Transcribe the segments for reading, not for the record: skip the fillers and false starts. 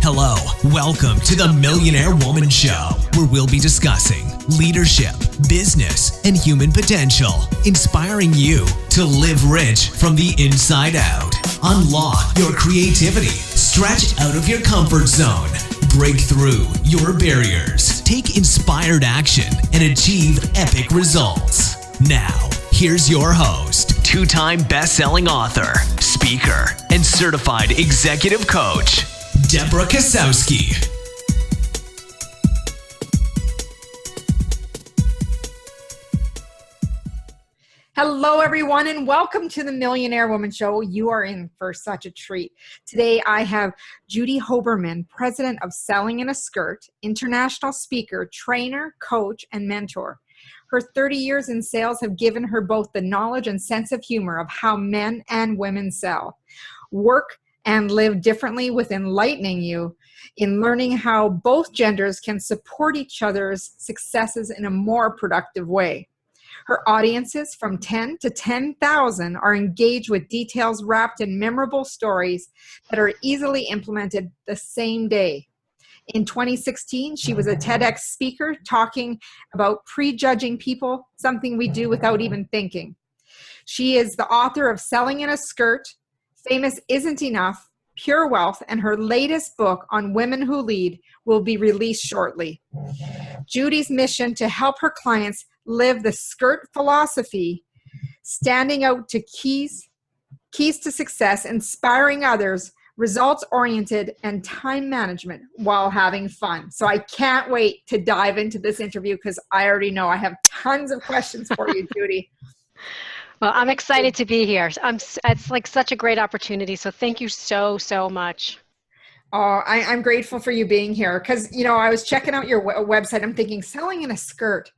Hello, welcome to the Millionaire Woman Show, where we'll be discussing leadership, business, and human potential, inspiring you to live rich from the inside out. Unlock your creativity, stretch out of your comfort zone, break through your barriers, take inspired action, and achieve epic results. Now, here's your host, two-time best-selling author, speaker, and certified executive coach, Deborah Kasowski. Hello, everyone, and welcome to the Millionaire Woman Show. You are in for such a treat. Today, I have Judy Hoberman, president of Selling in a Skirt, international speaker, trainer, coach, and mentor. Her 30 years in sales have given her both the knowledge and sense of humor of how men and women sell, work, and live differently with enlightening you in learning how both genders can support each other's successes in a more productive way. Her audiences from 10 to 10,000 are engaged with details wrapped in memorable stories that are easily implemented the same day. In 2016, she was a TEDx speaker talking about prejudging people, something we do without even thinking. She is the author of Selling in a Skirt, Famous Isn't Enough, Pure Wealth, and her latest book on women who lead will be released shortly. Judy's mission to help her clients live the skirt philosophy, standing out to keys to success, inspiring others, results-oriented, and time management while having fun. So I can't wait to dive into this interview because I already know I have tons of questions for you, Judy. Well, I'm excited to be here. It's like such a great opportunity. So thank you so much. Oh, I'm grateful for you being here because, you know, I was checking out your website. I'm thinking selling in a skirt.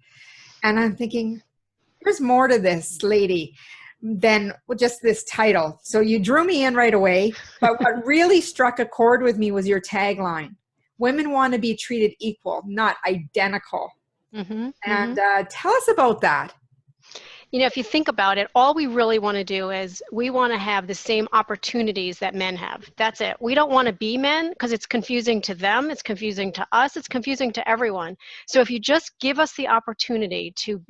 And I'm thinking, there's more to this lady than just this title. So you drew me in right away. But what really struck a chord with me was your tagline. Women want to be treated equal, not identical. And tell us about that. You know, if you think about it, all we really want to do is we want to have the same opportunities that men have. That's it. We don't want to be men because it's confusing to them. It's confusing to us. It's confusing to everyone. So if you just give us the opportunity to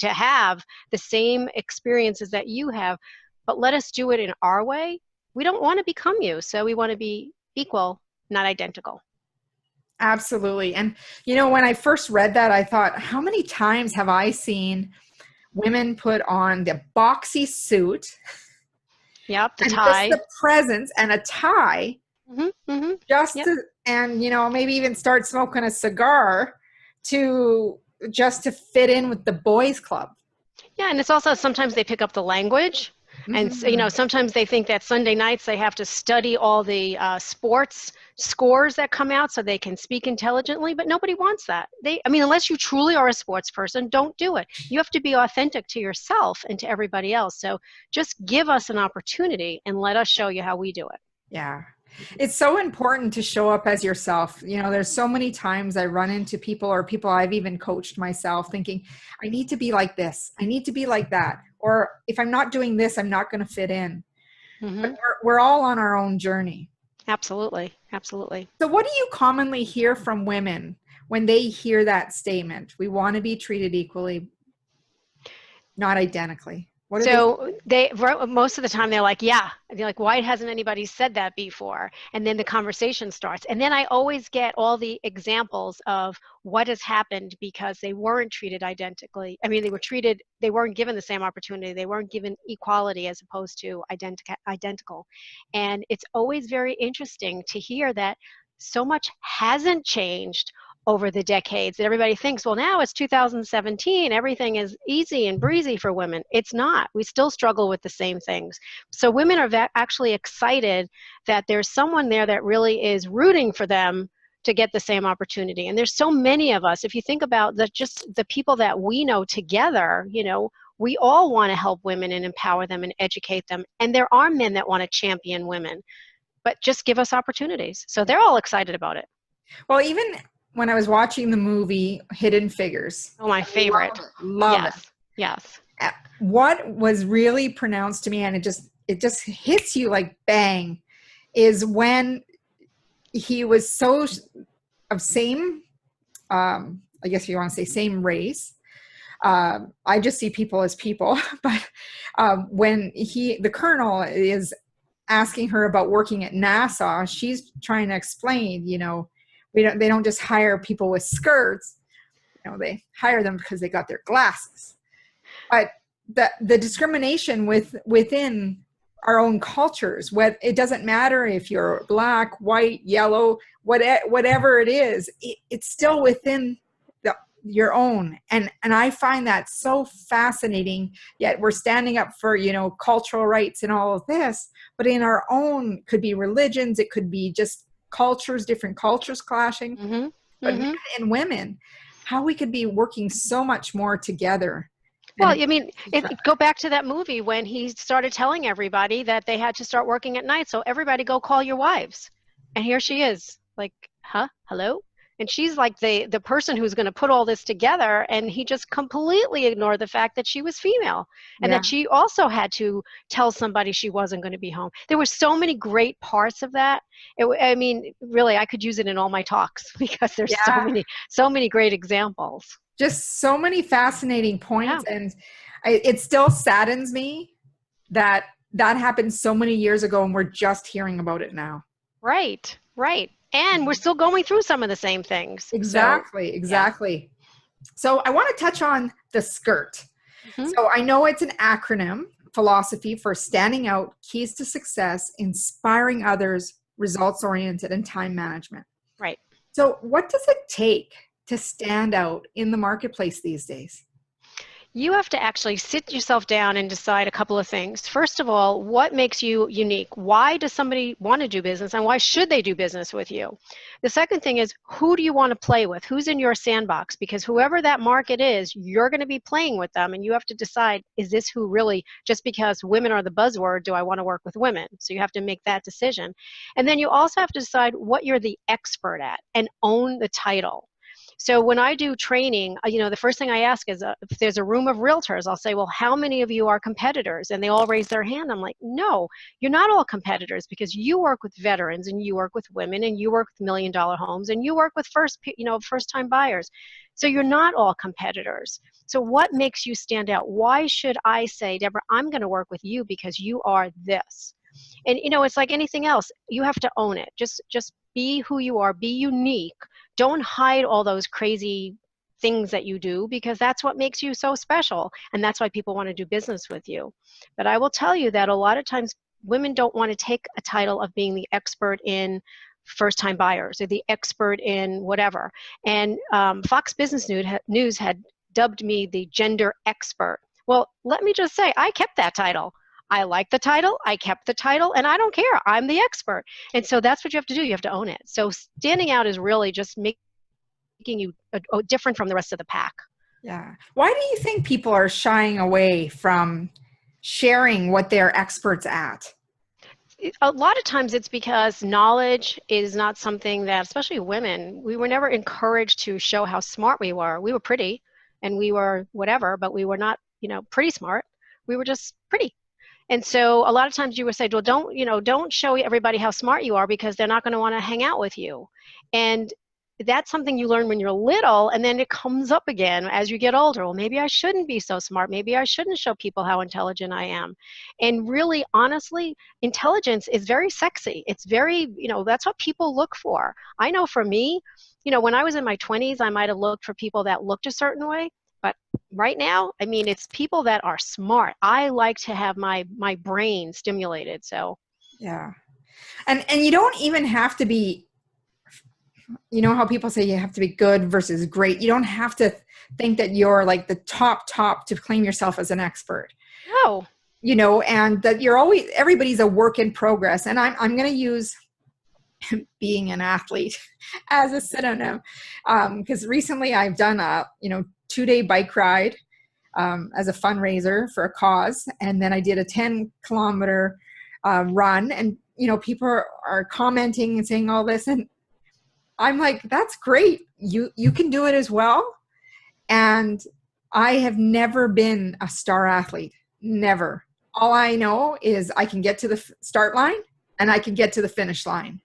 have the same experiences that you have, but let us do it in our way, we don't want to become you. So we want to be equal, not identical. Absolutely. And, you know, when I first read that, I thought, how many times have I seen women put on the boxy suit, yep, the and tie, just the presence and a tie, and you know, maybe even start smoking a cigar to fit in with the boys' club. Yeah, and it's also sometimes they pick up the language. And, you know, sometimes they think that Sunday nights they have to study all the sports scores that come out so they can speak intelligently, but nobody wants that. Unless you truly are a sports person, don't do it. You have to be authentic to yourself and to everybody else. So just give us an opportunity and let us show you how we do it. Yeah. It's so important to show up as yourself. You know, there's so many times I run into people or people I've even coached myself thinking, I need to be like this. I need to be like that. Or if I'm not doing this, I'm not going to fit in. But we're all on our own journey. Absolutely. Absolutely. So what do you commonly hear from women when they hear that statement? We want to be treated equally, not identically. Most of the time they're like, yeah. They're like, why hasn't anybody said that before? And then the conversation starts. And then I always get all the examples of what has happened because they weren't treated identically. I mean, they weren't given the same opportunity. They weren't given equality as opposed to identical. And it's always very interesting to hear that so much hasn't changed over the decades that everybody thinks, well, now it's 2017, everything is easy and breezy for women. It's not. We still struggle with the same things. So women are actually excited that there's someone there that really is rooting for them to get the same opportunity. And there's so many of us. If you think about just the people that we know together, you know, we all want to help women and empower them and educate them. And there are men that want to champion women, but just give us opportunities. So they're all excited about it. Well, even when I was watching the movie Hidden Figures. Oh, my favorite. Love it. Yes. What was really pronounced to me, and it just hits you like bang, is when he was so of same, I guess you want to say same race. I just see people as people, but when the colonel is asking her about working at NASA, she's trying to explain, they don't just hire people with skirts, they hire them because they got their glasses. But the discrimination within our own cultures, it doesn't matter if you're black, white, yellow, whatever it is, it's still within your own. And I find that so fascinating, yet we're standing up for, cultural rights and all of this, but in our own, could be religions, it could be just cultures, different cultures clashing, Mm-hmm. but Mm-hmm. men and women, how we could be working so much more together. Well, I mean, go back to that movie when he started telling everybody that they had to start working at night. So everybody go call your wives. And here she is like, huh? Hello? And she's like the person who's going to put all this together. And he just completely ignored the fact that she was female and that she also had to tell somebody she wasn't going to be home. There were so many great parts of that. I mean, really, I could use it in all my talks because there's so many great examples. Just so many fascinating points. Yeah. And it still saddens me that happened so many years ago and we're just hearing about it now. Right. And we're still going through some of the same things. Exactly. Yeah. So I want to touch on the S.K.I.R.T. Mm-hmm. So I know it's an acronym, philosophy for standing out, keys to success, inspiring others, results-oriented, and time management. Right. So what does it take to stand out in the marketplace these days? You have to actually sit yourself down and decide a couple of things. First of all, what makes you unique? Why does somebody want to do business and why should they do business with you? The second thing is, who do you want to play with? Who's in your sandbox? Because whoever that market is, you're going to be playing with them and you have to decide, is this who really, just because women are the buzzword, do I want to work with women? So you have to make that decision. And then you also have to decide what you're the expert at and own the title. So when I do training, the first thing I ask is if there's a room of realtors, I'll say, well, how many of you are competitors? And they all raise their hand. I'm like, no, you're not all competitors because you work with veterans and you work with women and you work with $1 million homes and you work with first-time buyers. So you're not all competitors. So what makes you stand out? Why should I say, Deborah, I'm going to work with you because you are this? And, it's like anything else. You have to own it. Just be who you are. Be unique. Don't hide all those crazy things that you do because that's what makes you so special. And that's why people want to do business with you. But I will tell you that a lot of times women don't want to take a title of being the expert in first-time buyers or the expert in whatever. And Fox Business News had dubbed me the gender expert. Well, let me just say, I kept that title. I like the title, I kept the title, and I don't care. I'm the expert. And so that's what you have to do. You have to own it. So standing out is really just making you different from the rest of the pack. Yeah. Why do you think people are shying away from sharing what they're experts at? A lot of times it's because knowledge is not something that, especially women, we were never encouraged to show how smart we were. We were pretty and we were whatever, but we were not, pretty smart. We were just pretty. And so a lot of times you would say, well, don't show everybody how smart you are because they're not going to want to hang out with you. And that's something you learn when you're little, and then it comes up again as you get older. Well, maybe I shouldn't be so smart. Maybe I shouldn't show people how intelligent I am. And really, honestly, intelligence is very sexy. It's very, that's what people look for. I know for me, when I was in my 20s, I might have looked for people that looked a certain way. But right now, it's people that are smart. I like to have my brain stimulated. So yeah, and you don't even have to be. How people say you have to be good versus great. You don't have to think that you're like the top to claim yourself as an expert. No. And that everybody's a work in progress. And I'm going to use being an athlete as a synonym because recently I've done a 2-day bike ride as a fundraiser for a cause, and then I did a 10-kilometer run, and people are commenting and saying all this, and I'm like, that's great. You can do it as well. And I have never been a star athlete. Never. All I know is I can get to the start line and I can get to the finish line.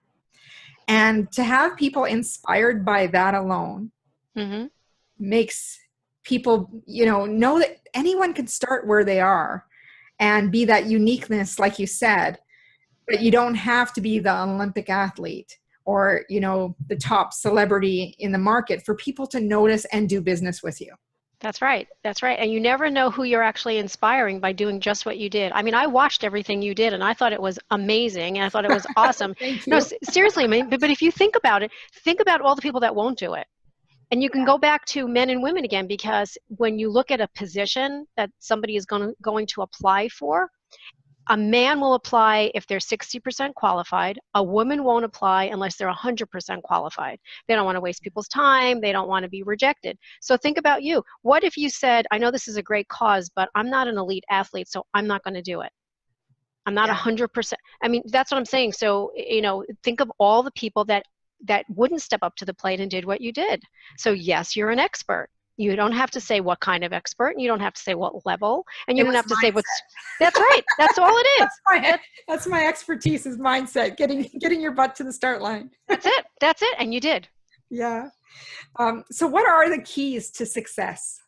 And to have people inspired by that alone makes people, know that anyone can start where they are and be that uniqueness, like you said, but you don't have to be the Olympic athlete or, the top celebrity in the market for people to notice and do business with you. That's right. That's right. And you never know who you're actually inspiring by doing just what you did. I mean, I watched everything you did and I thought it was amazing and I thought it was awesome. Thank you. No, seriously, I mean, but if you think about it, think about all the people that won't do it. And you can go back to men and women again, because when you look at a position that somebody is going to apply for, a man will apply if they're 60% qualified. A woman won't apply unless they're 100% qualified. They don't want to waste people's time. They don't want to be rejected. So think about you. What if you said, I know this is a great cause, but I'm not an elite athlete, so I'm not going to do it. I'm not 100%. I mean, that's what I'm saying. So, think of all the people that wouldn't step up to the plate and did what you did. So yes, you're an expert. You don't have to say what kind of expert, and you don't have to say what level, and you don't have to say what's. That's right. That's all it is. That's my expertise is mindset. Getting your butt to the start line. That's it. That's it. And you did. Yeah. So what are the keys to success?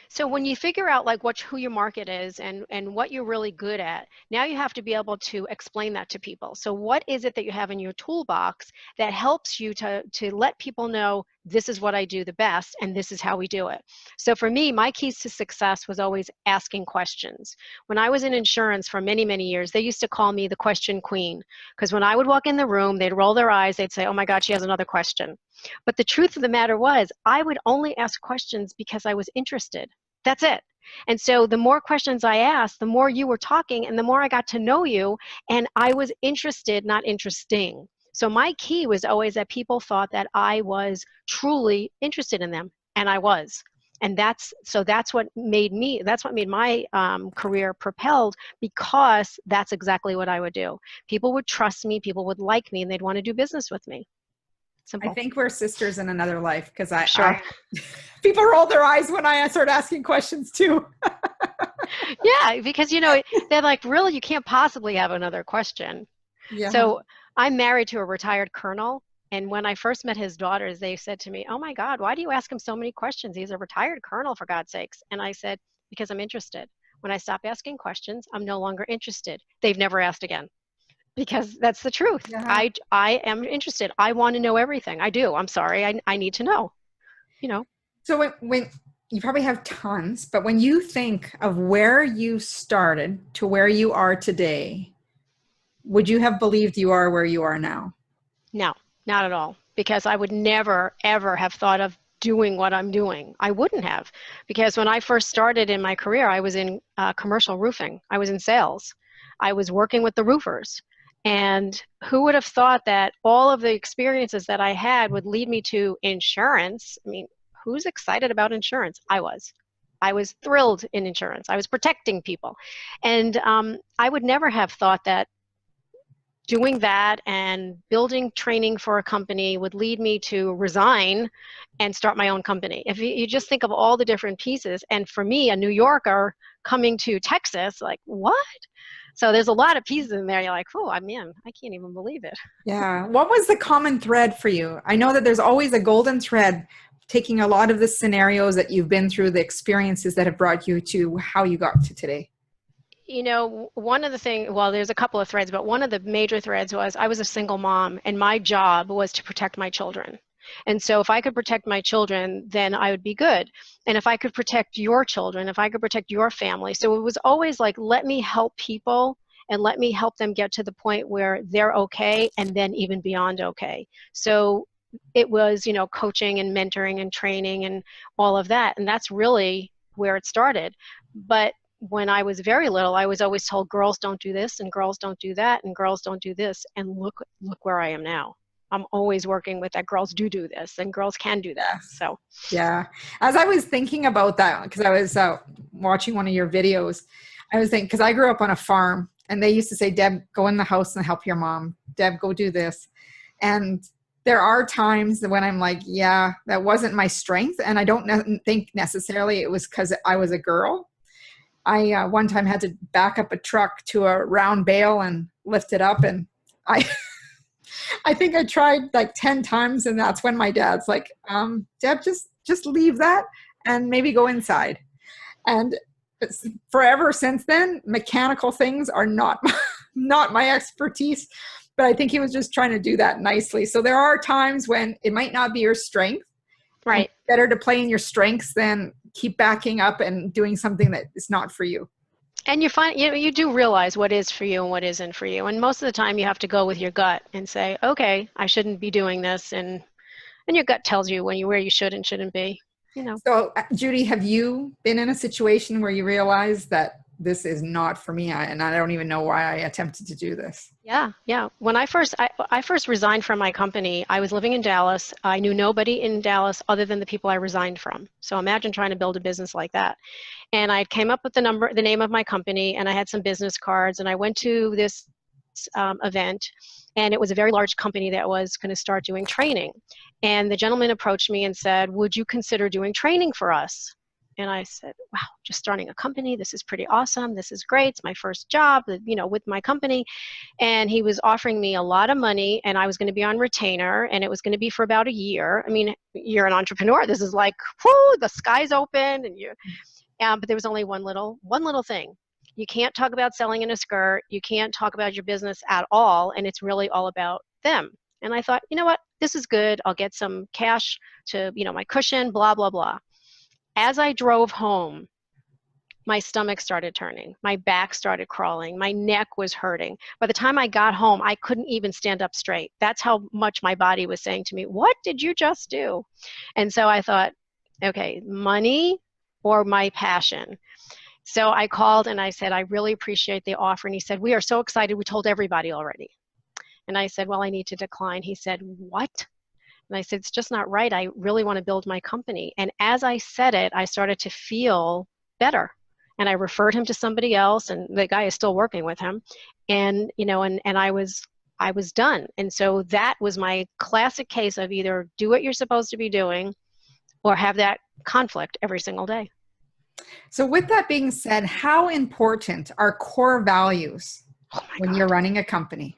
So when you figure out like who your market is and what you're really good at, now you have to be able to explain that to people. So what is it that you have in your toolbox that helps you to let people know this is what I do the best and this is how we do it? So for me, my keys to success was always asking questions. When I was in insurance for many, many years, they used to call me the question queen, because when I would walk in the room, they'd roll their eyes, they'd say, oh my God, she has another question. But the truth of the matter was, I would only ask questions because I was interested. That's it. And so the more questions I asked, the more you were talking and the more I got to know you, and I was interested, not interesting. So my key was always that people thought that I was truly interested in them, and I was. And that's what made my career propelled, because that's exactly what I would do. People would trust me, people would like me, and they'd want to do business with me. Simple. I think we're sisters in another life, because Sure. People roll their eyes when I start asking questions too. Yeah, because they're like, really, you can't possibly have another question. Yeah. So I'm married to a retired colonel, and when I first met his daughters, they said to me, oh my God, why do you ask him so many questions? He's a retired colonel, for God's sakes. And I said, because I'm interested. When I stop asking questions, I'm no longer interested. They've never asked again. Because that's the truth. Yeah. I am interested. I want to know everything. I do. I'm sorry. I need to know. So when you probably have tons, but when you think of where you started to where you are today, would you have believed you are where you are now? No, not at all. Because I would never, ever have thought of doing what I'm doing. I wouldn't have. Because when I first started in my career, I was in commercial roofing. I was in sales. I was working with the roofers. And who would have thought that all of the experiences that I had would lead me to insurance? I mean, who's excited about insurance? I was. I was thrilled in insurance. I was protecting people. And I would never have thought that doing that and building training for a company would lead me to resign and start my own company. If you just think of all the different pieces, and for me, a New Yorker coming to Texas, like, what? So there's a lot of pieces in there. You're like, oh, I'm in. I can't even believe it. Yeah. What was the common thread for you? I know that there's always a golden thread, taking a lot of the scenarios that you've been through, the experiences that have brought you to how you got to today. One of the things, well, there's a couple of threads, but one of the major threads was I was a single mom, and my job was to protect my children. And so if I could protect my children, then I would be good. And if I could protect your children, if I could protect your family. So it was always like, let me help people and let me help them get to the point where they're okay, and then even beyond okay. So it was, coaching and mentoring and training and all of that. And that's really where it started. But when I was very little, I was always told girls don't do this and girls don't do that and girls don't do this. And look where I am now. I'm always working with that girls do this and girls can do that. So yeah, as I was thinking about that, because I was watching one of your videos, I was thinking, because I grew up on a farm and they used to say, Deb, go in the house and help your mom. Deb, go do this. And there are times when I'm like, yeah, that wasn't my strength. And I don't think necessarily it was because I was a girl. I one time had to back up a truck to a round bale and lift it up, and I I think I tried like 10 times, and that's when my dad's like, Deb, just leave that and maybe go inside. And forever since then, mechanical things are not not my expertise, but I think he was just trying to do that nicely. So there are times when it might not be your strength. Right. Better to play in your strengths than keep backing up and doing something that is not for you. And you find, you do realize what is for you and what isn't for you. And most of the time you have to go with your gut and say, okay, I shouldn't be doing this. And your gut tells you where you should and shouldn't be, So Judy, have you been in a situation where you realize that this is not for me, and I don't even know why I attempted to do this? Yeah. When I first resigned from my company, I was living in Dallas. I knew nobody in Dallas other than the people I resigned from. So imagine trying to build a business like that. And I came up with the name of my company, and I had some business cards, and I went to this event, and it was a very large company that was going to start doing training. And the gentleman approached me and said, would you consider doing training for us? And I said, wow, just starting a company. This is pretty awesome. This is great. It's my first job, with my company. And he was offering me a lot of money, and I was going to be on retainer, and it was going to be for about a year. I mean, you're an entrepreneur. This is like, whoo, the sky's open, and but there was only one little thing. You can't talk about selling in a skirt. You can't talk about your business at all, and it's really all about them. And I thought, you know what? This is good. I'll get some cash to, my cushion, blah, blah, blah. As I drove home, my stomach started turning. My back started crawling. My neck was hurting. By the time I got home, I couldn't even stand up straight. That's how much my body was saying to me, what did you just do? And so I thought, okay, money or my passion? So I called and I said, I really appreciate the offer. And he said, we are so excited. We told everybody already. And I said, well, I need to decline. He said, what? And I said, it's just not right. I really want to build my company. And as I said it, I started to feel better. And I referred him to somebody else, and the guy is still working with him. And, and I was done. And so that was my classic case of either do what you're supposed to be doing or have that conflict every single day. So with that being said, how important are core values when you're running a company?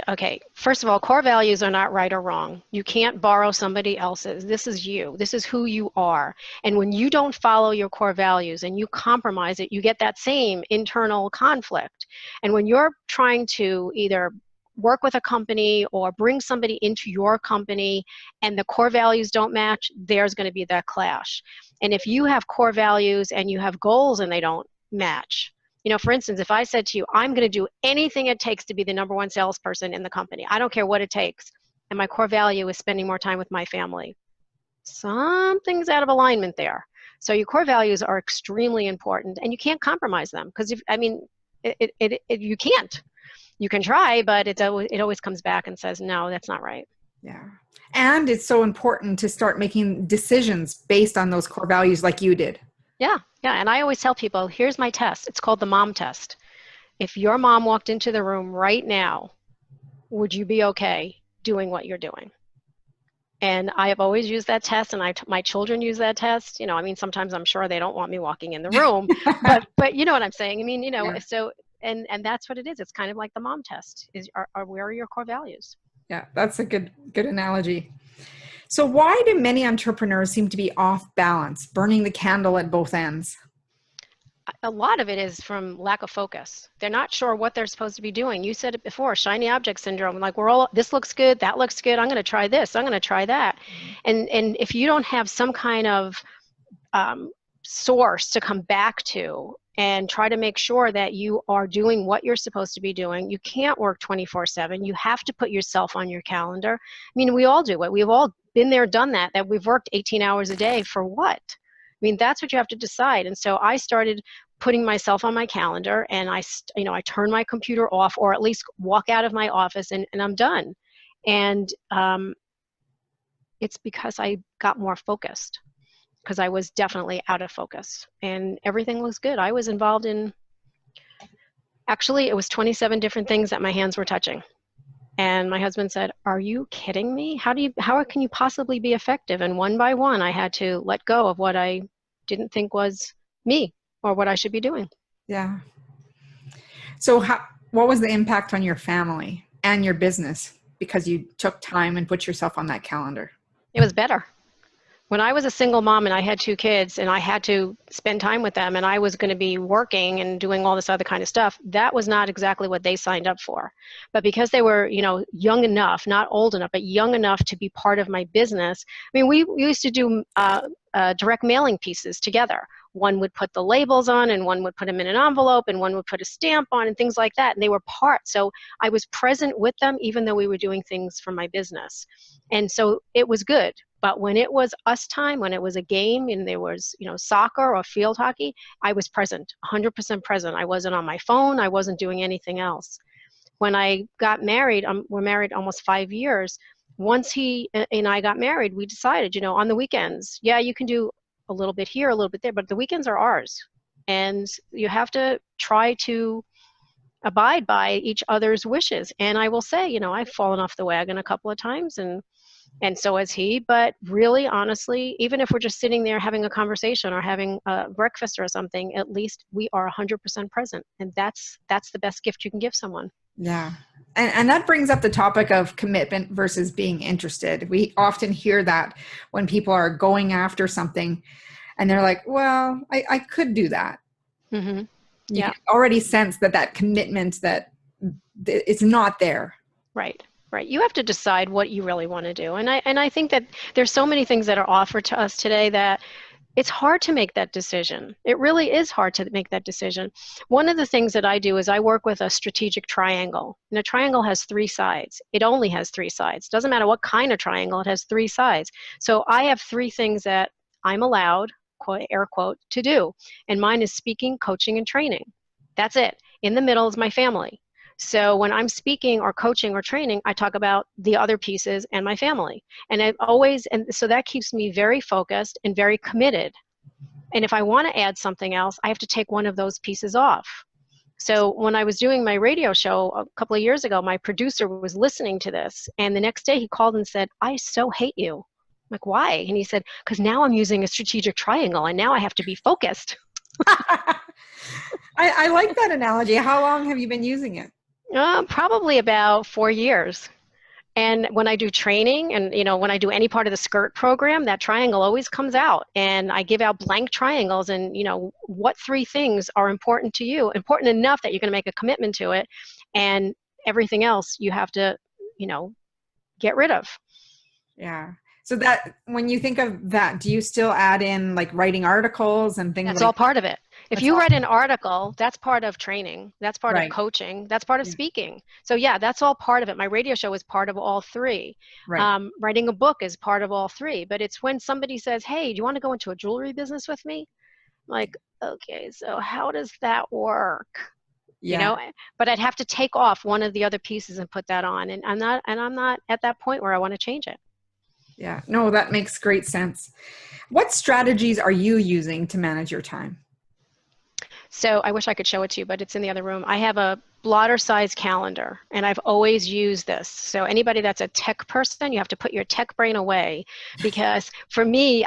Okay, first of all, core values are not right or wrong. You can't borrow somebody else's. This is you. This is who you are. And when you don't follow your core values and you compromise it, you get that same internal conflict. And when you're trying to either work with a company or bring somebody into your company and the core values don't match, there's going to be that clash. And if you have core values and you have goals and they don't match, for instance, if I said to you, I'm going to do anything it takes to be the number one salesperson in the company, I don't care what it takes, and my core value is spending more time with my family, something's out of alignment there. So your core values are extremely important, and you can't compromise them because you can't. You can try, but it always comes back and says, no, that's not right. Yeah. And it's so important to start making decisions based on those core values like you did. Yeah. And I always tell people, here's my test. It's called the mom test. If your mom walked into the room right now, would you be okay doing what you're doing? And I have always used that test, and my children use that test. Sometimes I'm sure they don't want me walking in the room, but you know what I'm saying? Yeah. So, and that's what it is. It's kind of like the mom test where are your core values? Yeah, that's a good analogy. So why do many entrepreneurs seem to be off balance, burning the candle at both ends? A lot of it is from lack of focus. They're not sure what they're supposed to be doing. You said it before, shiny object syndrome. Like this looks good, that looks good. I'm going to try this. I'm going to try that. And if you don't have some kind of source to come back to and try to make sure that you are doing what you're supposed to be doing, you can't work 24/7. You have to put yourself on your calendar. We all do it. We've all been there, done that we've worked 18 hours a day for what? That's what you have to decide. And so I started putting myself on my calendar, and I turn my computer off, or at least walk out of my office, and I'm done. And it's because I got more focused, because I was definitely out of focus, and everything was good. I was involved in, actually, it was 27 different things that my hands were touching. And my husband said, are you kidding me? How can you possibly be effective? And one by one, I had to let go of what I didn't think was me or what I should be doing. Yeah. So what was the impact on your family and your business because you took time and put yourself on that calendar? It was better. When I was a single mom and I had 2 kids and I had to spend time with them and I was going to be working and doing all this other kind of stuff, that was not exactly what they signed up for. But because they were, young enough, not old enough, but young enough to be part of my business. I mean, we used to do direct mailing pieces together. One would put the labels on and one would put them in an envelope and one would put a stamp on and things like that. And they were part. So I was present with them even though we were doing things for my business. And so it was good. But when it was us time, when it was a game and there was, soccer or field hockey, I was present, 100% present. I wasn't on my phone. I wasn't doing anything else. When I got married, we're married almost 5 years. Once he and I got married, we decided, on the weekends, yeah, you can do a little bit here, a little bit there, but the weekends are ours. And you have to try to abide by each other's wishes. And I will say, I've fallen off the wagon a couple of times and so has he. But really, honestly, even if we're just sitting there having a conversation or having breakfast or something, at least we are 100% present. And that's the best gift you can give someone. Yeah. And that brings up the topic of commitment versus being interested. We often hear that when people are going after something and they're like, well, I could do that. Mm-hmm. You Yeah. can already sense that commitment that it's not there. Right. Right. You have to decide what you really want to do. And I think that there's so many things that are offered to us today that it's hard to make that decision. It really is hard to make that decision. One of the things that I do is I work with a strategic triangle. And a triangle has 3 sides. It only has 3 sides. Doesn't matter what kind of triangle, it has 3 sides. So I have 3 things that I'm allowed, quote, air quote, to do. And mine is speaking, coaching, and training. That's it. In the middle is my family. So when I'm speaking or coaching or training, I talk about the other pieces and my family. And so that keeps me very focused and very committed. And if I want to add something else, I have to take one of those pieces off. So when I was doing my radio show a couple of years ago, my producer was listening to this. And the next day he called and said, I so hate you. I'm like, why? And he said, because now I'm using a strategic triangle and now I have to be focused. I like that analogy. How long have you been using it? Probably about 4 years. And when I do training and, when I do any part of the S.K.I.R.T program, that triangle always comes out. And I give out blank triangles and, what 3 things are important to you, important enough that you're going to make a commitment to it. And everything else you have to, get rid of. Yeah. So that when you think of that, do you still add in like writing articles and things? That's all part of it. If you write an article, that's part of training. That's part of coaching. That's part of speaking. So yeah, that's all part of it. My radio show is part of all 3. Right. Writing a book is part of all 3. But it's when somebody says, hey, do you want to go into a jewelry business with me? I'm like, okay, so how does that work? Yeah. But I'd have to take off one of the other pieces and put that on. And I'm not at that point where I want to change it. Yeah. No, that makes great sense. What strategies are you using to manage your time? So I wish I could show it to you, but it's in the other room. I have a blotter size calendar and I've always used this. So anybody that's a tech person, you have to put your tech brain away because for me,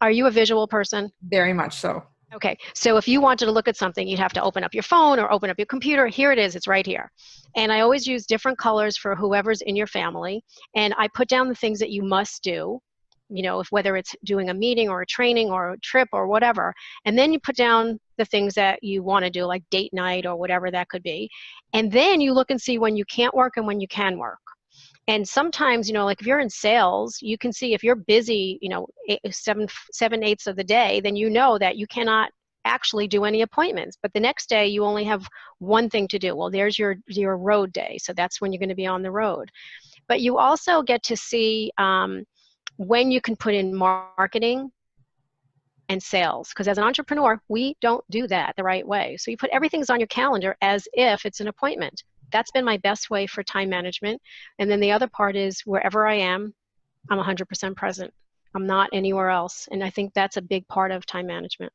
are you a visual person? Very much so. Okay. So if you wanted to look at something, you'd have to open up your phone or open up your computer. Here it is. It's right here. And I always use different colors for whoever's in your family. And I put down the things that you must do, whether it's doing a meeting or a training or a trip or whatever. And then you put down the things that you want to do, like date night or whatever that could be. And then you look and see when you can't work and when you can work. And sometimes, like if you're in sales, you can see if you're busy, 7/8 of the day, then you know that you cannot actually do any appointments. But the next day you only have one thing to do. Well, there's your road day. So that's when you're going to be on the road. But you also get to see when you can put in marketing and sales. Because as an entrepreneur, we don't do that the right way. So you put everything's on your calendar as if it's an appointment. That's been my best way for time management. And then the other part is wherever I am, I'm 100% present. I'm not anywhere else. And I think that's a big part of time management.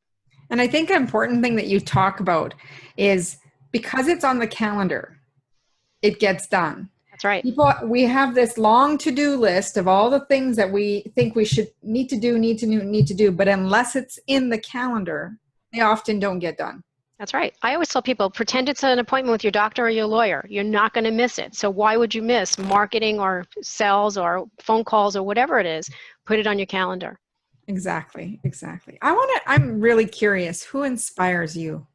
And I think an important thing that you talk about is because it's on the calendar, it gets done. That's right. We have this long to-do list of all the things that we think we should need to do. But unless it's in the calendar, they often don't get done. That's right. I always tell people, pretend it's an appointment with your doctor or your lawyer. You're not going to miss it. So why would you miss marketing or sales or phone calls or whatever it is? Put it on your calendar. Exactly. Exactly. I'm really curious, who inspires you?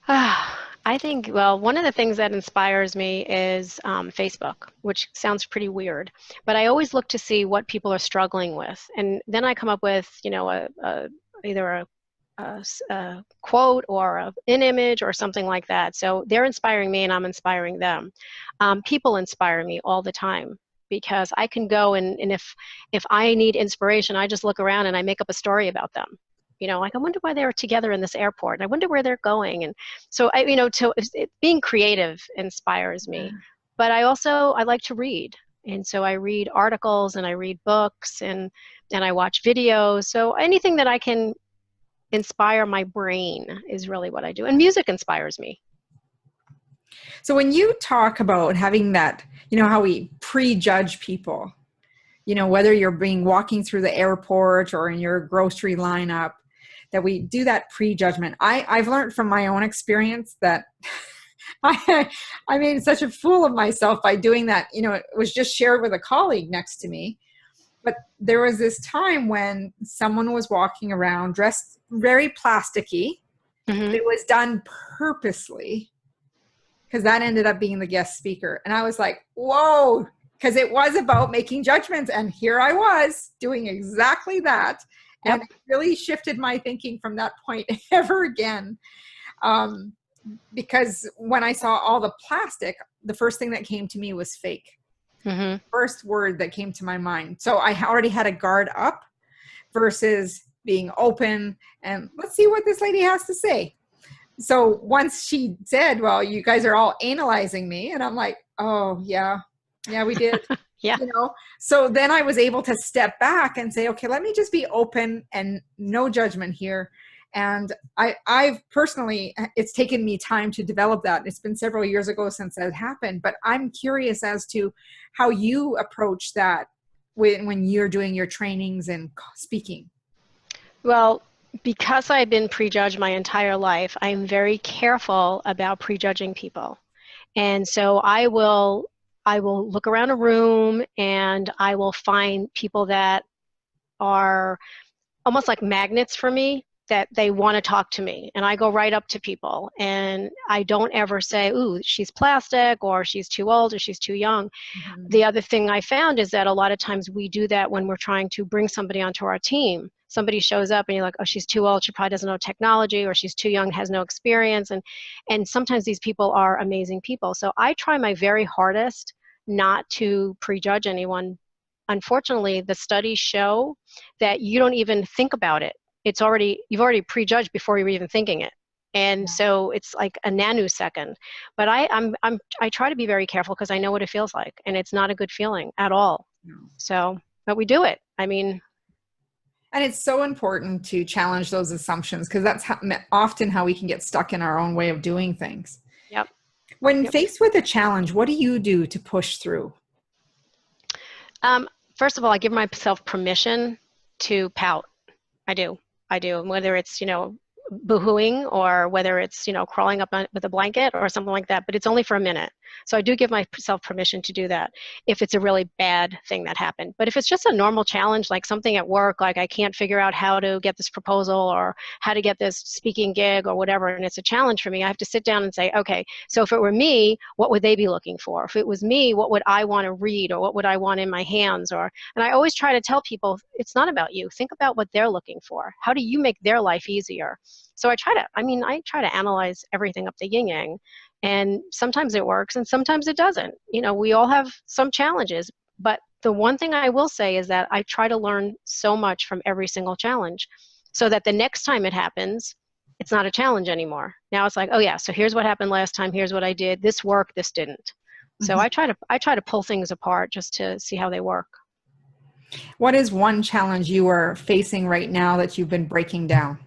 I think, well, one of the things that inspires me is Facebook, which sounds pretty weird, but I always look to see what people are struggling with. And then I come up with, either a quote or an image or something like that. So they're inspiring me and I'm inspiring them. People inspire me all the time because I can go and if I need inspiration, I just look around and I make up a story about them. Like I wonder why they're together in this airport. I wonder where they're going. And so being creative inspires me. But I like to read. And so I read articles and I read books and I watch videos. So anything that I can inspire my brain is really what I do. And music inspires me. So when you talk about having that, how we prejudge people, whether you're walking through the airport or in your grocery lineup, that we do that prejudgment. I've learned from my own experience that I made such a fool of myself by doing that. It was just shared with a colleague next to me. But there was this time when someone was walking around dressed very plasticky. Mm-hmm. It was done purposely because that ended up being the guest speaker. And I was like, whoa, because it was about making judgments. And here I was doing exactly that. And it really shifted my thinking from that point ever again. Because when I saw all the plastic, the first thing that came to me was fake. Mm-hmm. First word that came to my mind. So I already had a guard up versus being open and let's see what this lady has to say. So once she said, well, you guys are all analyzing me. And I'm like, oh yeah, we did. Yeah. So then I was able to step back and say, okay, let me just be open and no judgment here. And I've personally, it's taken me time to develop that. It's been several years ago since that happened, but I'm curious as to how you approach that when you're doing your trainings and speaking. Well, because I've been prejudged my entire life, I'm very careful about prejudging people. And so I will look around a room and I will find people that are almost like magnets for me, that they want to talk to me. And I go right up to people and I don't ever say, ooh, she's plastic or she's too old or she's too young. Mm-hmm. The other thing I found is that a lot of times we do that when we're trying to bring somebody onto our team. Somebody shows up and you're like, oh, she's too old, she probably doesn't know technology, or she's too young, has no experience. And sometimes these people are amazing people. So I try my very hardest not to prejudge anyone. Unfortunately, the studies show that you don't even think about it. You've already prejudged before you're even thinking it. And so it's like a nanosecond. But I try to be very careful because I know what it feels like, and it's not a good feeling at all. No. So, but we do it. And it's so important to challenge those assumptions because that's often how we can get stuck in our own way of doing things. Yep. When faced with a challenge, what do you do to push through? First of all, I give myself permission to pout. I do. Whether it's, boohooing or whether it's, crawling up with a blanket or something like that, but it's only for a minute. So I do give myself permission to do that if it's a really bad thing that happened. But if it's just a normal challenge, like something at work, like I can't figure out how to get this proposal or how to get this speaking gig or whatever, and it's a challenge for me, I have to sit down and say, okay, so if it were me, what would they be looking for? If it was me, what would I want to read or what would I want in my hands? And I always try to tell people, it's not about you. Think about what they're looking for. How do you make their life easier? So I try to analyze everything up the yin-yang, and sometimes it works and sometimes it doesn't. We all have some challenges, but the one thing I will say is that I try to learn so much from every single challenge so that the next time it happens, it's not a challenge anymore. Now it's like, oh yeah, so here's what happened last time. Here's what I did. This worked, this didn't. So mm-hmm. I try to pull things apart just to see how they work. What is one challenge you are facing right now that you've been breaking down?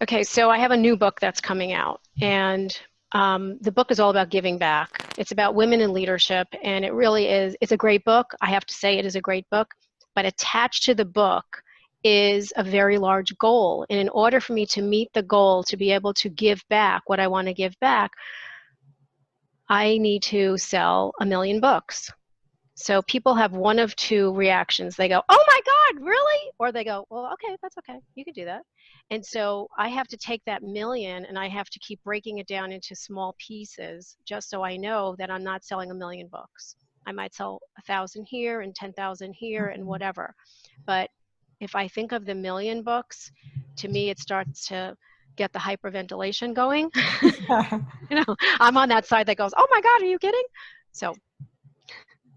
Okay, so I have a new book that's coming out, and the book is all about giving back. It's about women in leadership, and it really is. It's a great book. I have to say it is a great book, but attached to the book is a very large goal. And in order for me to meet the goal, to be able to give back what I want to give back, I need to sell 1 million books. So people have one of two reactions. They go, oh my God, really? Or they go, well, okay, that's okay. You can do that. And so I have to take that million and I have to keep breaking it down into small pieces just so I know that I'm not selling 1 million books. I might sell 1,000 here and 10,000 here and whatever. But if I think of the 1 million books, to me, it starts to get the hyperventilation going. I'm on that side that goes, oh my God, are you kidding? So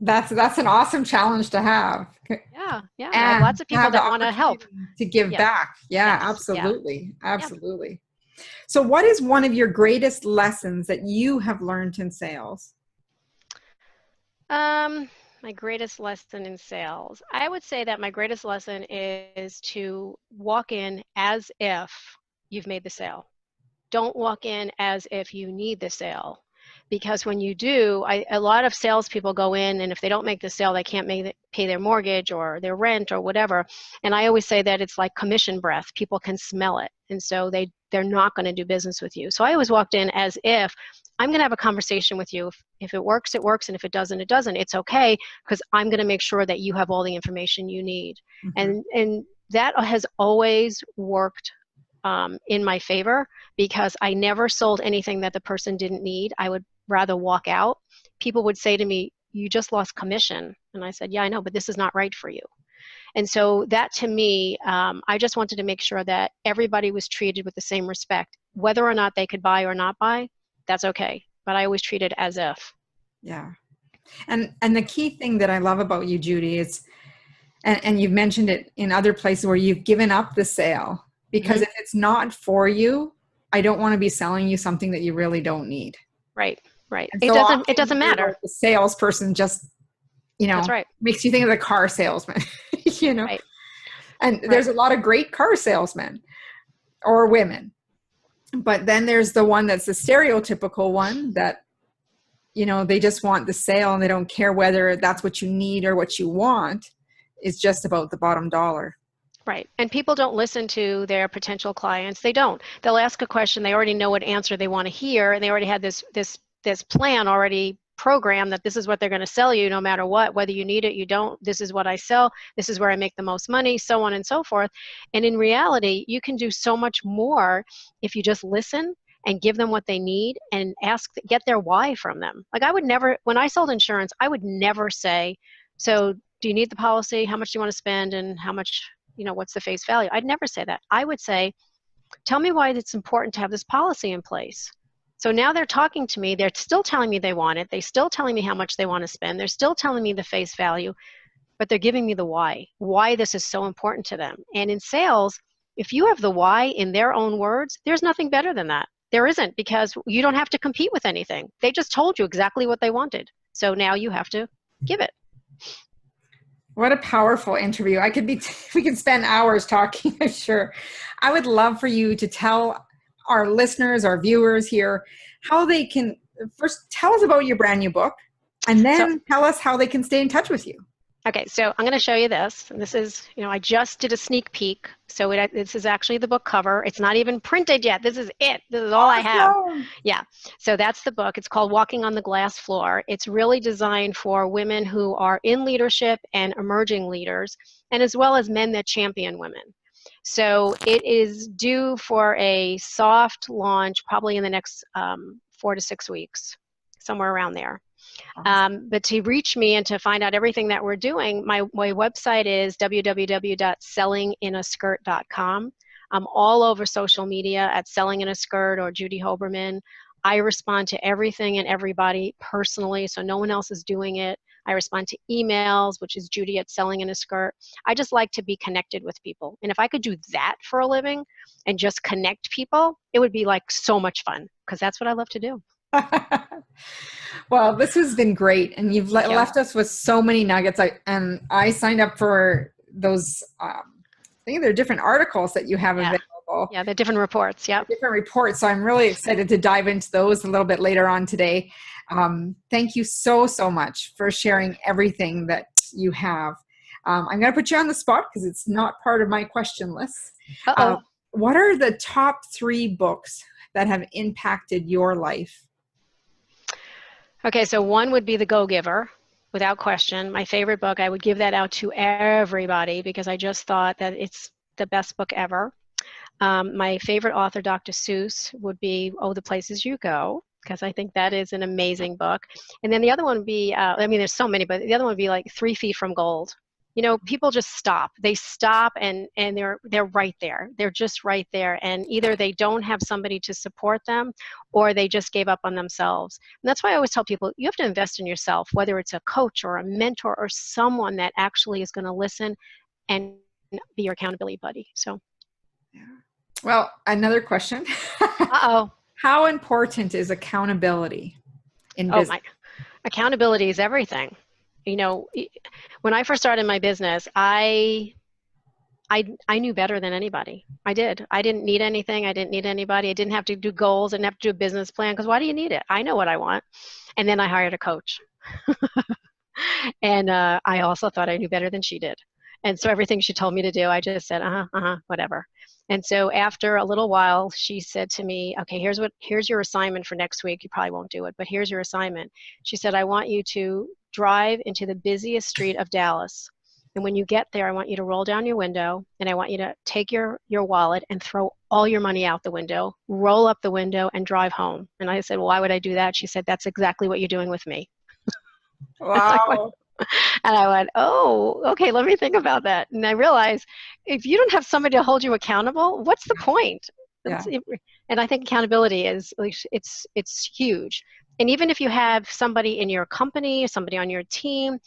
that's an awesome challenge to have. Yeah. And I have lots of people that want to help. To give back. Yeah, yes. Absolutely. Yeah. Absolutely. So what is one of your greatest lessons that you have learned in sales? My greatest lesson in sales. I would say that my greatest lesson is to walk in as if you've made the sale. Don't walk in as if you need the sale. Because when you do, a lot of salespeople go in, and if they don't make the sale, they can't pay their mortgage or their rent or whatever. And I always say that it's like commission breath. People can smell it, and so they're not going to do business with you. So I always walked in as if I'm going to have a conversation with you. If it works, it works, and if it doesn't, it doesn't. It's okay, because I'm going to make sure that you have all the information you need. Mm-hmm. And that has always worked in my favor, because I never sold anything that the person didn't need. I would rather walk out. People would say to me, you just lost commission. And I said, yeah, I know, but this is not right for you. And so that, to me, I just wanted to make sure that everybody was treated with the same respect. Whether or not they could buy or not buy, that's okay. But I always treat it as if. Yeah. And the key thing that I love about you, Judy, is, and you've mentioned it in other places where you've given up the sale. Because mm-hmm. if it's not for you, I don't want to be selling you something that you really don't need. Right. And it so doesn't matter. The salesperson just, That's right. makes you think of the car salesman, Right. And there's a lot of great car salesmen or women. But then there's the one that's the stereotypical one that, they just want the sale and they don't care whether that's what you need or what you want. It's just about the bottom dollar. Right. And people don't listen to their potential clients. They don't. They'll ask a question. They already know what answer they want to hear. And they already had this plan already programmed that this is what they're going to sell you no matter what, whether you need it, you don't. This is what I sell. This is where I make the most money, so on and so forth. And in reality, you can do so much more if you just listen and give them what they need and get their why from them. Like I would never, when I sold insurance, I would never say, so do you need the policy? How much do you want to spend? And how much, what's the face value? I'd never say that. I would say, tell me why it's important to have this policy in place. So now they're talking to me. They're still telling me they want it. They're still telling me how much they want to spend. They're still telling me the face value, but they're giving me the why this is so important to them. And in sales, if you have the why in their own words, there's nothing better than that. There isn't, because you don't have to compete with anything. They just told you exactly what they wanted. So now you have to give it. What a powerful interview. We could spend hours talking, I'm sure. I would love for you to tell our listeners, our viewers here, how they can first tell us about your brand new book, and then tell us how they can stay in touch with you. Okay, so I'm going to show you this. And this is, I just did a sneak peek. So this is actually the book cover. It's not even printed yet. This is it. This is all I have. Yeah. So that's the book. It's called Walking on the Glass Floor. It's really designed for women who are in leadership and emerging leaders, and as well as men that champion women. So it is due for a soft launch probably in the next 4 to 6 weeks, somewhere around there. But to reach me and to find out everything that we're doing, my website is www.sellinginaskirt.com. I'm all over social media at Selling in a Skirt or Judy Hoberman. I respond to everything and everybody personally, so no one else is doing it. I respond to emails, which is Judy at Selling in a Skirt. I just like to be connected with people. And if I could do that for a living and just connect people, it would be like so much fun, because that's what I love to do. Well, this has been great, and you've left us with so many nuggets. I signed up for those. I think there are different articles that you have available. Yeah, the different reports. Yeah, different reports. So I'm really excited to dive into those a little bit later on today. Thank you so much for sharing everything that you have. I'm going to put you on the spot because it's not part of my question list. Uh-oh. What are the top 3 books that have impacted your life? Okay, so one would be The Go-Giver, without question. My favorite book. I would give that out to everybody because I just thought that it's the best book ever. My favorite author, Dr. Seuss, would be Oh, the Places You Go, because I think that is an amazing book. And then the other one would be, I mean, there's so many, but the other one would be like 3 Feet from Gold. You know, people just stop. They stop and they're right there. They're just right there. And either they don't have somebody to support them or they just gave up on themselves. And that's why I always tell people, you have to invest in yourself, whether it's a coach or a mentor or someone that actually is going to listen and be your accountability buddy. So. Well, another question. Uh-oh. How important is accountability in business? My accountability is everything. You know, when I first started my business, I knew better than anybody. I did. I didn't need anything. I didn't need anybody. I didn't have to do goals. I didn't have to do a business plan because why do you need it? I know what I want. And then I hired a coach. And I also thought I knew better than she did. And so everything she told me to do, I just said, whatever. And so after a little while, she said to me, okay, here's your assignment for next week. You probably won't do it, but here's your assignment. She said, I want you to drive into the busiest street of Dallas. And when you get there, I want you to roll down your window and I want you to take your wallet and throw all your money out the window, roll up the window and drive home. And I said, well, why would I do that? She said, that's exactly what you're doing with me. Wow. And I went, oh, okay, let me think about that. And I realized if you don't have somebody to hold you accountable, what's the point? Yeah. And I think accountability is, it's huge. And even if you have somebody in your company, somebody on your team,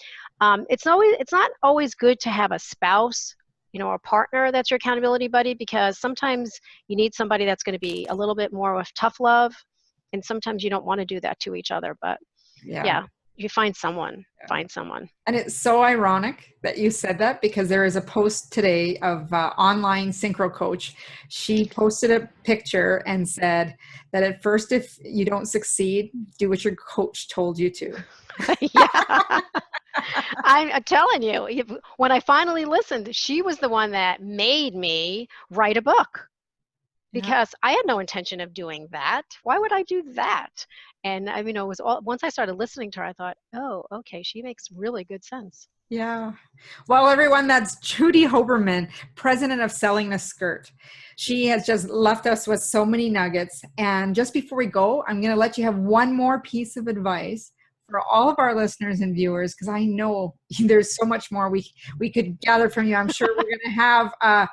it's not always good to have a spouse, or a partner that's your accountability buddy, because sometimes you need somebody that's going to be a little bit more of tough love. And sometimes you don't want to do that to each other, but yeah. You find someone. And it's so ironic that you said that because there is a post today of online synchro coach. She posted a picture and said that at first, if you don't succeed, do what your coach told you to. Yeah. I'm telling you, when I finally listened, she was the one that made me write a book. Because I had no intention of doing that. Why would I do that? And it was once I started listening to her, I thought, oh, okay, she makes really good sense. Yeah. Well, everyone, that's Judy Hoberman, president of Selling a S.K.I.R.T. She has just left us with so many nuggets. And just before we go, I'm going to let you have one more piece of advice for all of our listeners and viewers, because I know there's so much more we could gather from you. I'm sure we're going to have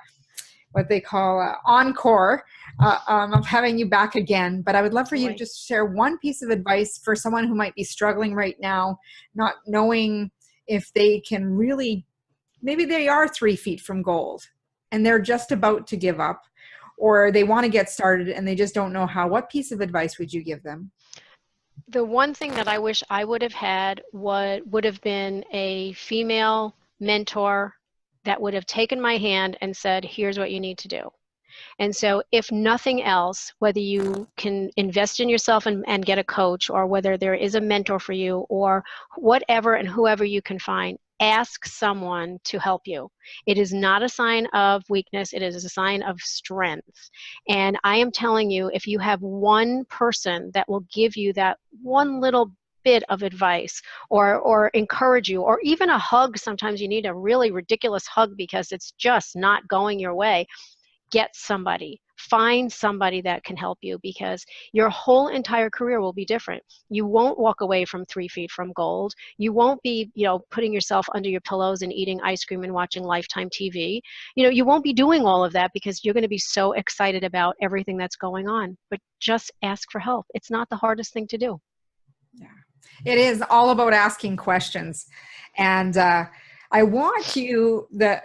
what they call encore of having you back again. But I would love for you to just share one piece of advice for someone who might be struggling right now, not knowing if they can really, maybe they are 3 feet from gold and they're just about to give up, or they want to get started and they just don't know how. What piece of advice would you give them? The one thing that I wish I would have had would have been a female mentor that would have taken my hand and said, here's what you need to do. And so if nothing else, whether you can invest in yourself and get a coach, or whether there is a mentor for you, or whatever and whoever you can find, ask someone to help you. It is not a sign of weakness. It is a sign of strength. And I am telling you, if you have one person that will give you that one little bit of advice or encourage you, or even a hug. Sometimes you need a really ridiculous hug because it's just not going your way. Get somebody. Find somebody that can help you, because your whole entire career will be different. You won't walk away from 3 feet from gold. You won't be, putting yourself under your pillows and eating ice cream and watching Lifetime TV. You won't be doing all of that because you're going to be so excited about everything that's going on. But just ask for help. It's not the hardest thing to do. Yeah. It is all about asking questions. And I want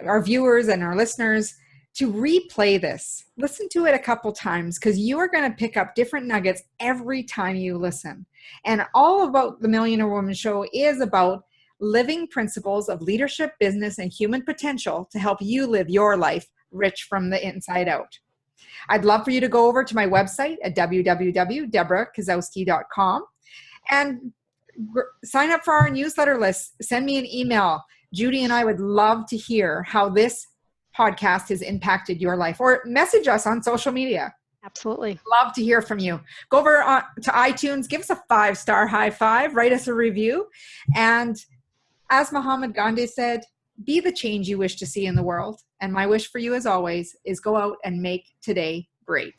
our viewers and our listeners, to replay this. Listen to it a couple times, because you are going to pick up different nuggets every time you listen. And all about the Millionaire Woman Show is about living principles of leadership, business, and human potential to help you live your life rich from the inside out. I'd love for you to go over to my website at www.deborahkozowski.com and sign up for our newsletter list. Send me an email. Judy and I would love to hear how this podcast has impacted your life, or message us on social media. Absolutely. Love to hear from you. Go over to iTunes, give us a 5-star high five, write us a review. And as Muhammad Gandhi said, be the change you wish to see in the world. And my wish for you, as always, is go out and make today great.